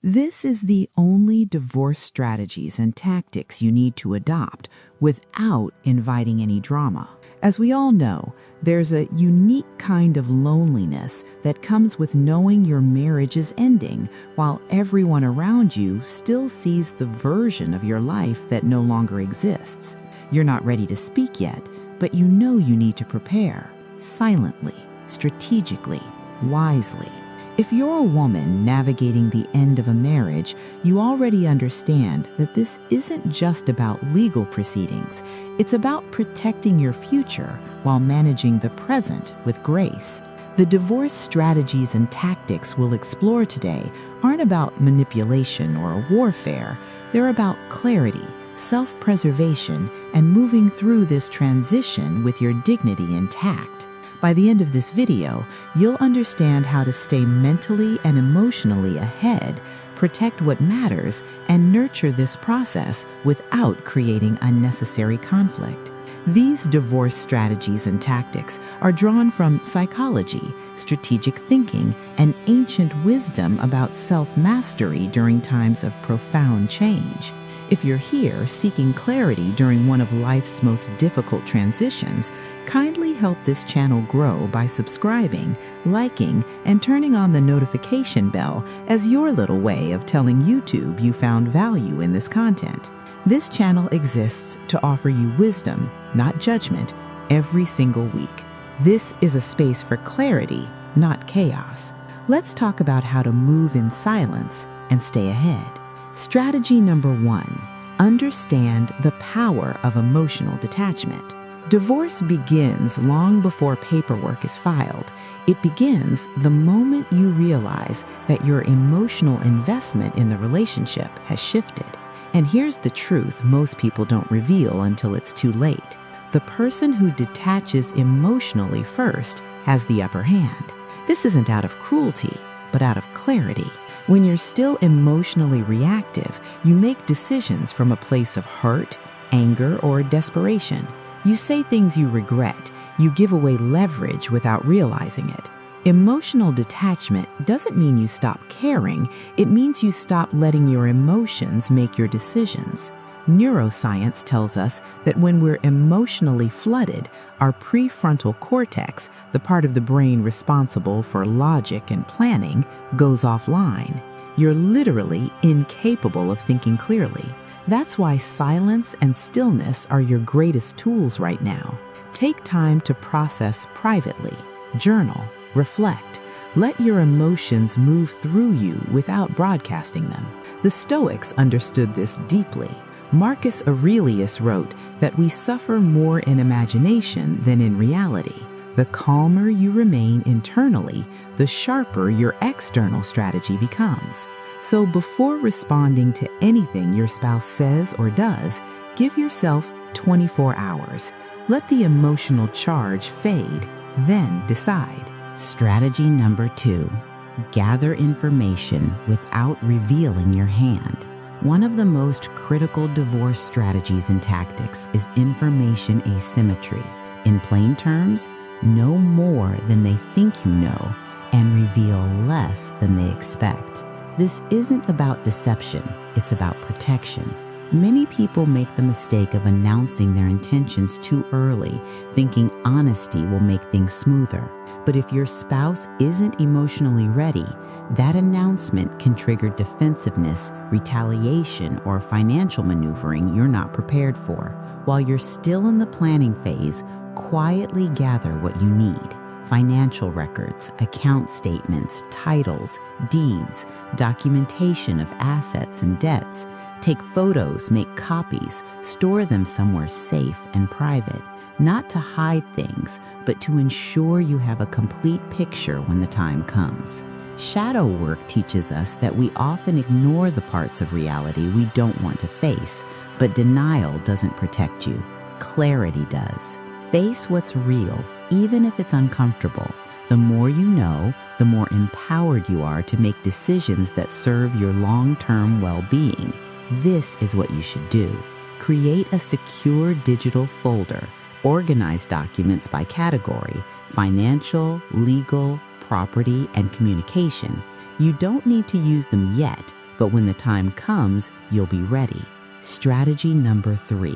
This is the only divorce strategies and tactics you need to adopt without inviting any drama. As we all know, there's a unique kind of loneliness that comes with knowing your marriage is ending while everyone around you still sees the version of your life that no longer exists. You're not ready to speak yet, but you know you need to prepare, silently, strategically, wisely. If you're a woman navigating the end of a marriage, you already understand that this isn't just about legal proceedings. It's about protecting your future while managing the present with grace. The divorce strategies and tactics we'll explore today aren't about manipulation or warfare. They're about clarity, self-preservation, and moving through this transition with your dignity intact. By the end of this video, you'll understand how to stay mentally and emotionally ahead, protect what matters, and nurture this process without creating unnecessary conflict. These divorce strategies and tactics are drawn from psychology, strategic thinking, and ancient wisdom about self-mastery during times of profound change. If you're here seeking clarity during one of life's most difficult transitions, kindly help this channel grow by subscribing, liking, and turning on the notification bell as your little way of telling YouTube you found value in this content. This channel exists to offer you wisdom, not judgment, every single week. This is a space for clarity, not chaos. Let's talk about how to move in silence and stay ahead. Strategy number 1, understand the power of emotional detachment. Divorce begins long before paperwork is filed. It begins the moment you realize that your emotional investment in the relationship has shifted. And here's the truth most people don't reveal until it's too late. The person who detaches emotionally first has the upper hand. This isn't out of cruelty, but out of clarity. When you're still emotionally reactive, you make decisions from a place of hurt, anger, or desperation. You say things you regret. You give away leverage without realizing it. Emotional detachment doesn't mean you stop caring. It means you stop letting your emotions make your decisions. Neuroscience tells us that when we're emotionally flooded, our prefrontal cortex, the part of the brain responsible for logic and planning, goes offline. You're literally incapable of thinking clearly. That's why silence and stillness are your greatest tools right now. Take time to process privately. Journal, reflect. Let your emotions move through you without broadcasting them. The Stoics understood this deeply. Marcus Aurelius wrote that we suffer more in imagination than in reality. The calmer you remain internally, the sharper your external strategy becomes. So before responding to anything your spouse says or does, give yourself 24 hours. Let the emotional charge fade, then decide. Strategy number 2, gather information without revealing your hand. One of the most critical divorce strategies and tactics is information asymmetry. In plain terms, know more than they think you know and reveal less than they expect. This isn't about deception, it's about protection. Many people make the mistake of announcing their intentions too early, thinking honesty will make things smoother. But if your spouse isn't emotionally ready, that announcement can trigger defensiveness, retaliation, or financial maneuvering you're not prepared for. While you're still in the planning phase, quietly gather what you need. Financial records, account statements, titles, deeds, documentation of assets and debts. Take photos, make copies, store them somewhere safe and private. Not to hide things, but to ensure you have a complete picture when the time comes. Shadow work teaches us that we often ignore the parts of reality we don't want to face, but denial doesn't protect you. Clarity does. Face what's real, even if it's uncomfortable. The more you know, the more empowered you are to make decisions that serve your long-term well-being. This is what you should do. Create a secure digital folder. Organize documents by category: financial, legal, property, and communication. You don't need to use them yet, but when the time comes, you'll be ready. Strategy number 3.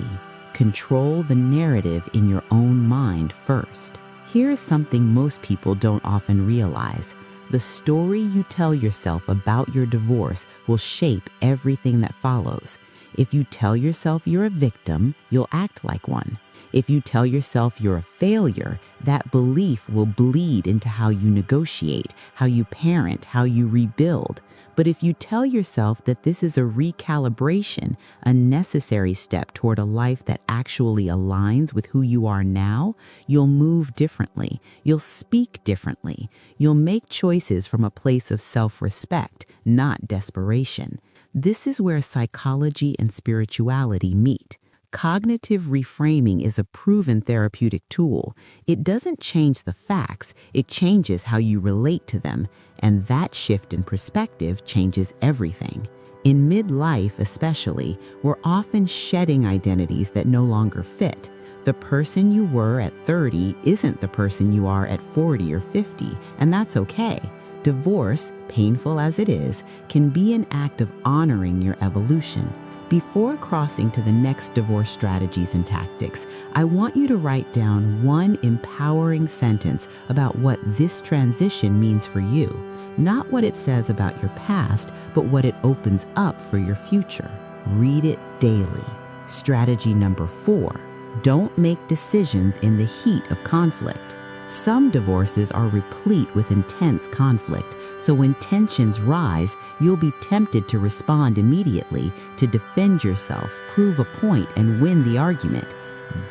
Control the narrative in your own mind first. Here's something most people don't often realize. The story you tell yourself about your divorce will shape everything that follows. If you tell yourself you're a victim, you'll act like one. If you tell yourself you're a failure, that belief will bleed into how you negotiate, how you parent, how you rebuild. But if you tell yourself that this is a recalibration, a necessary step toward a life that actually aligns with who you are now, you'll move differently. You'll speak differently. You'll make choices from a place of self-respect, not desperation. This is where psychology and spirituality meet. Cognitive reframing is a proven therapeutic tool. It doesn't change the facts, it changes how you relate to them, and that shift in perspective changes everything. In midlife especially, we're often shedding identities that no longer fit. The person you were at 30 isn't the person you are at 40 or 50, and that's okay. Divorce, painful as it is, can be an act of honoring your evolution. Before crossing to the next divorce strategies and tactics, I want you to write down one empowering sentence about what this transition means for you. Not what it says about your past, but what it opens up for your future. Read it daily. Strategy number 4. Don't make decisions in the heat of conflict. Some divorces are replete with intense conflict, so when tensions rise, you'll be tempted to respond immediately, to defend yourself, prove a point, and win the argument.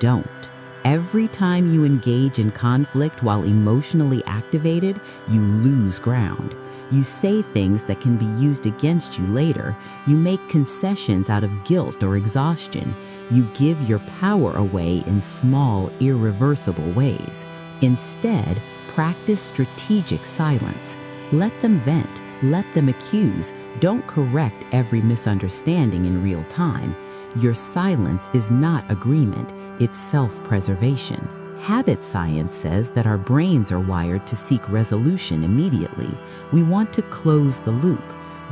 Don't. Every time you engage in conflict while emotionally activated, you lose ground. You say things that can be used against you later. You make concessions out of guilt or exhaustion. You give your power away in small, irreversible ways. Instead, practice strategic silence. Let them vent. Let them accuse. Don't correct every misunderstanding in real time. Your silence is not agreement, it's self-preservation. Habit science says that our brains are wired to seek resolution immediately. We want to close the loop.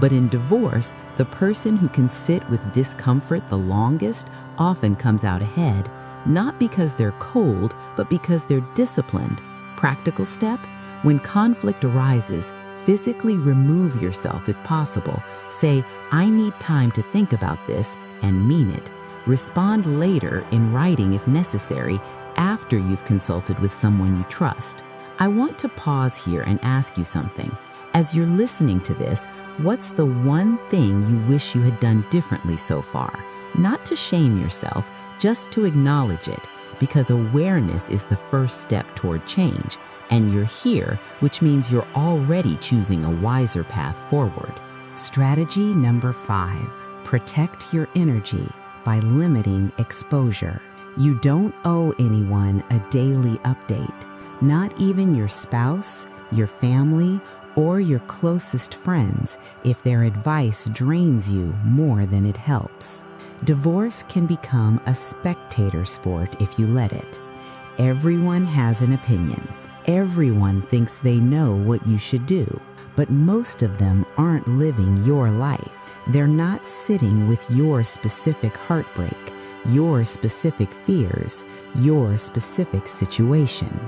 But in divorce, the person who can sit with discomfort the longest often comes out ahead. Not because they're cold, but because they're disciplined. Practical step: when conflict arises, physically remove yourself if possible. Say, "I need time to think about this," and mean it. Respond later in writing if necessary, after you've consulted with someone you trust. I want to pause here and ask you something. As you're listening to this, what's the one thing you wish you had done differently so far? Not to shame yourself, just to acknowledge it, because awareness is the first step toward change, and you're here, which means you're already choosing a wiser path forward. Strategy number 5. Protect your energy by limiting exposure. You don't owe anyone a daily update, not even your spouse, your family, or your closest friends, if their advice drains you more than it helps. Divorce can become a spectator sport if you let it. Everyone has an opinion. Everyone thinks they know what you should do, but most of them aren't living your life. They're not sitting with your specific heartbreak, your specific fears, your specific situation.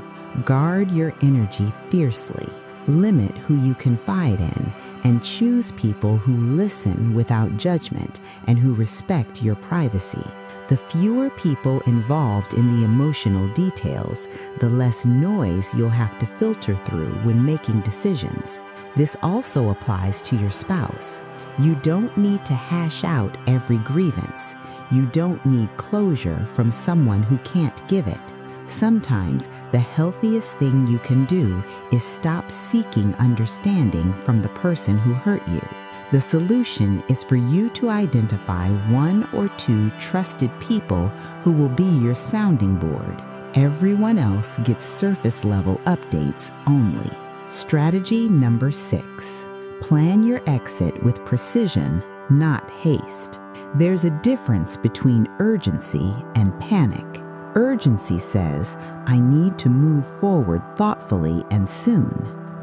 Guard your energy fiercely. Limit who you confide in, and choose people who listen without judgment and who respect your privacy. The fewer people involved in the emotional details, the less noise you'll have to filter through when making decisions. This also applies to your spouse. You don't need to hash out every grievance. You don't need closure from someone who can't give it. Sometimes the healthiest thing you can do is stop seeking understanding from the person who hurt you. The solution is for you to identify 1 or 2 trusted people who will be your sounding board. Everyone else gets surface-level updates only. Strategy number 6. Plan your exit with precision, not haste. There's a difference between urgency and panic. Urgency says, "I need to move forward thoughtfully and soon."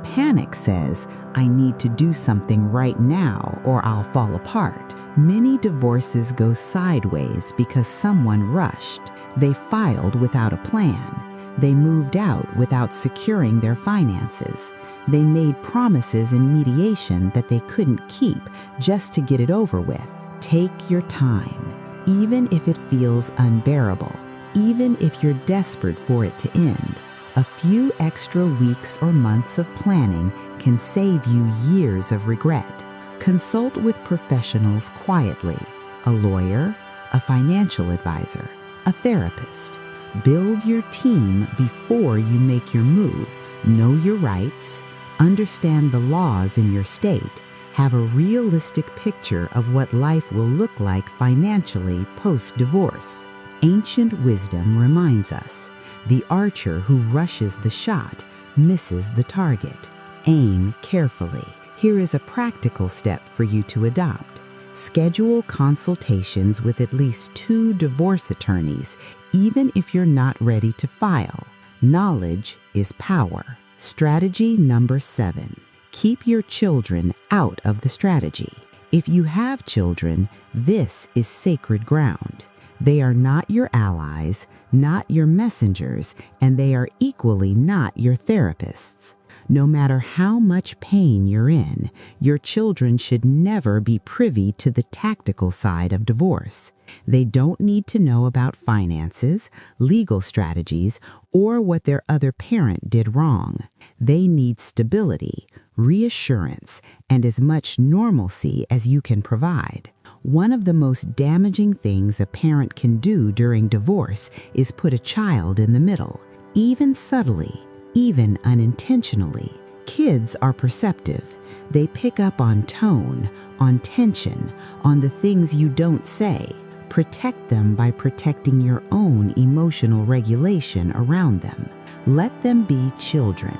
Panic says, I need to do something right now or I'll fall apart. Many divorces go sideways because someone rushed. They filed without a plan. They moved out without securing their finances. They made promises in mediation that they couldn't keep just to get it over with. Take your time, even if it feels unbearable, even if you're desperate for it to end. A few extra weeks or months of planning can save you years of regret. Consult with professionals quietly, a lawyer, a financial advisor, a therapist. Build your team before you make your move. Know your rights, understand the laws in your state, have a realistic picture of what life will look like financially post-divorce. Ancient wisdom reminds us, the archer who rushes the shot misses the target. Aim carefully. Here is a practical step for you to adopt. Schedule consultations with at least 2 divorce attorneys, even if you're not ready to file. Knowledge is power. Strategy number 7. Keep your children out of the strategy. If you have children, this is sacred ground. They are not your allies, not your messengers, and they are equally not your therapists. No matter how much pain you're in, your children should never be privy to the tactical side of divorce. They don't need to know about finances, legal strategies, or what their other parent did wrong. They need stability, reassurance, and as much normalcy as you can provide. One of the most damaging things a parent can do during divorce is put a child in the middle, even subtly, even unintentionally. Kids are perceptive. They pick up on tone, on tension, on the things you don't say. Protect them by protecting your own emotional regulation around them. Let them be children.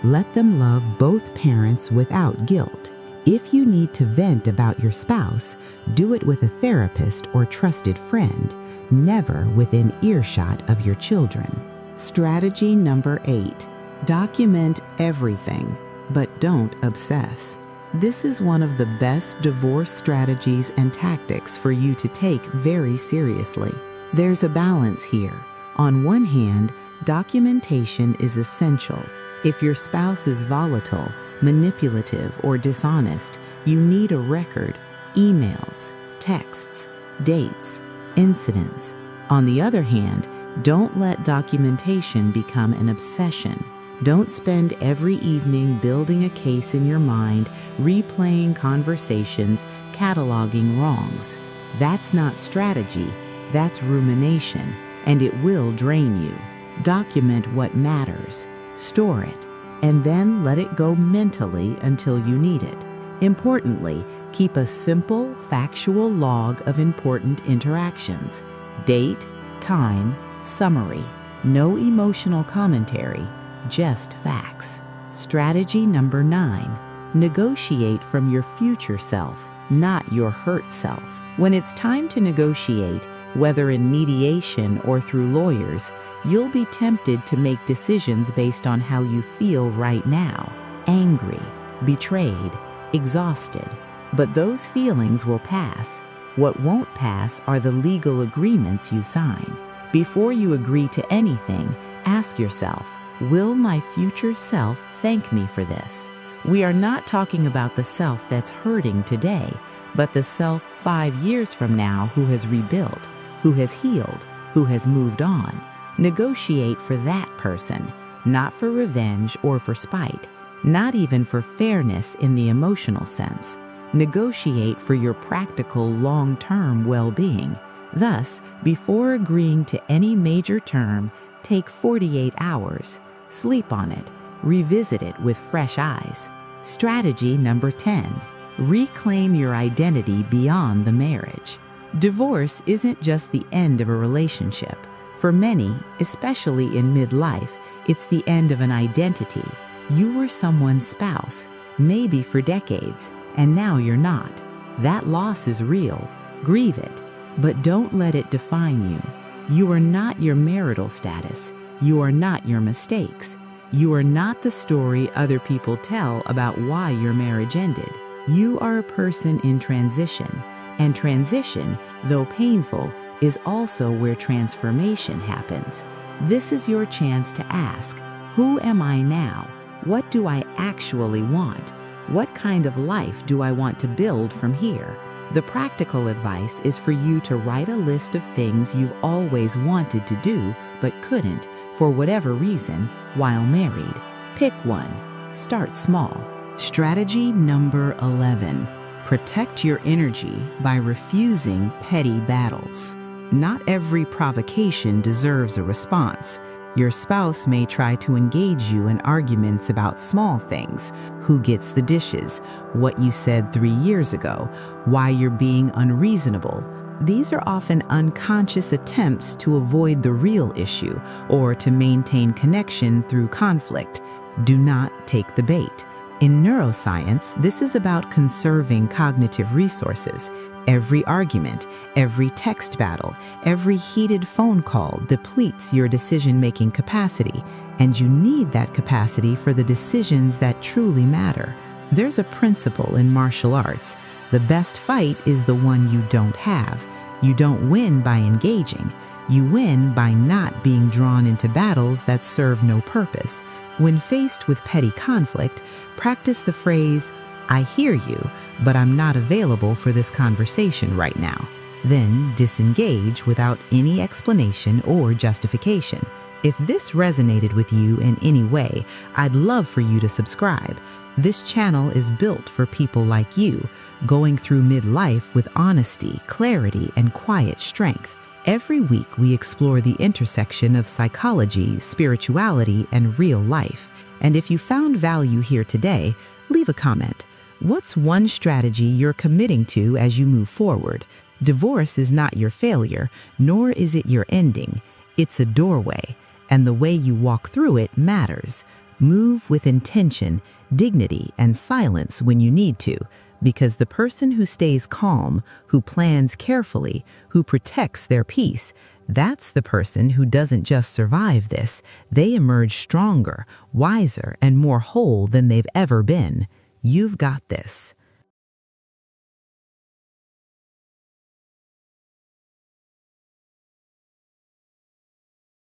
Let them love both parents without guilt. If you need to vent about your spouse, do it with a therapist or trusted friend, never within earshot of your children. Strategy number 8. Document everything, but don't obsess. This is one of the best divorce strategies and tactics for you to take very seriously. There's a balance here. On one hand, documentation is essential. If your spouse is volatile, manipulative, or dishonest, you need a record, emails, texts, dates, incidents. On the other hand, don't let documentation become an obsession. Don't spend every evening building a case in your mind, replaying conversations, cataloging wrongs. That's not strategy, that's rumination, and it will drain you. Document what matters. Store it, and then let it go mentally until you need it. Importantly, keep a simple, factual log of important interactions. Date, time, summary. No emotional commentary, just facts. Strategy number 9. Negotiate from your future self, not your hurt self. When it's time to negotiate, whether in mediation or through lawyers, you'll be tempted to make decisions based on how you feel right now. Angry, betrayed, exhausted. But those feelings will pass. What won't pass are the legal agreements you sign. Before you agree to anything, ask yourself, will my future self thank me for this? We are not talking about the self that's hurting today, but the self 5 years from now who has rebuilt, who has healed, who has moved on. Negotiate for that person, not for revenge or for spite, not even for fairness in the emotional sense. Negotiate for your practical long-term well-being. Thus, before agreeing to any major term, take 48 hours, sleep on it, revisit it with fresh eyes. Strategy number 10. Reclaim your identity beyond the marriage. Divorce isn't just the end of a relationship. For many, especially in midlife, it's the end of an identity. You were someone's spouse, maybe for decades, and now you're not. That loss is real. Grieve it, but don't let it define you. You are not your marital status. You are not your mistakes. You are not the story other people tell about why your marriage ended. You are a person in transition, and transition, though painful, is also where transformation happens. This is your chance to ask, who am I now? What do I actually want? What kind of life do I want to build from here? The practical advice is for you to write a list of things you've always wanted to do but couldn't, for whatever reason, while married. Pick one. Start small. Strategy number 11. Protect your energy by refusing petty battles. Not every provocation deserves a response. Your spouse may try to engage you in arguments about small things: who gets the dishes, what you said 3 years ago, why you're being unreasonable. These are often unconscious attempts to avoid the real issue or to maintain connection through conflict. Do not take the bait. In neuroscience, this is about conserving cognitive resources. Every argument, every text battle, every heated phone call depletes your decision-making capacity, and you need that capacity for the decisions that truly matter. There's a principle in martial arts: the best fight is the one you don't have. You don't win by engaging. You win by not being drawn into battles that serve no purpose. When faced with petty conflict, practice the phrase, "I hear you, but I'm not available for this conversation right now." Then disengage without any explanation or justification. If this resonated with you in any way, I'd love for you to subscribe. This channel is built for people like you, going through midlife with honesty, clarity, and quiet strength. Every week we explore the intersection of psychology, spirituality, and real life. And if you found value here today, leave a comment. What's one strategy you're committing to as you move forward? Divorce is not your failure, nor is it your ending. It's a doorway, and the way you walk through it matters. Move with intention, dignity, and silence when you need to, because the person who stays calm, who plans carefully, who protects their peace, that's the person who doesn't just survive this. They emerge stronger, wiser, and more whole than they've ever been. You've got this.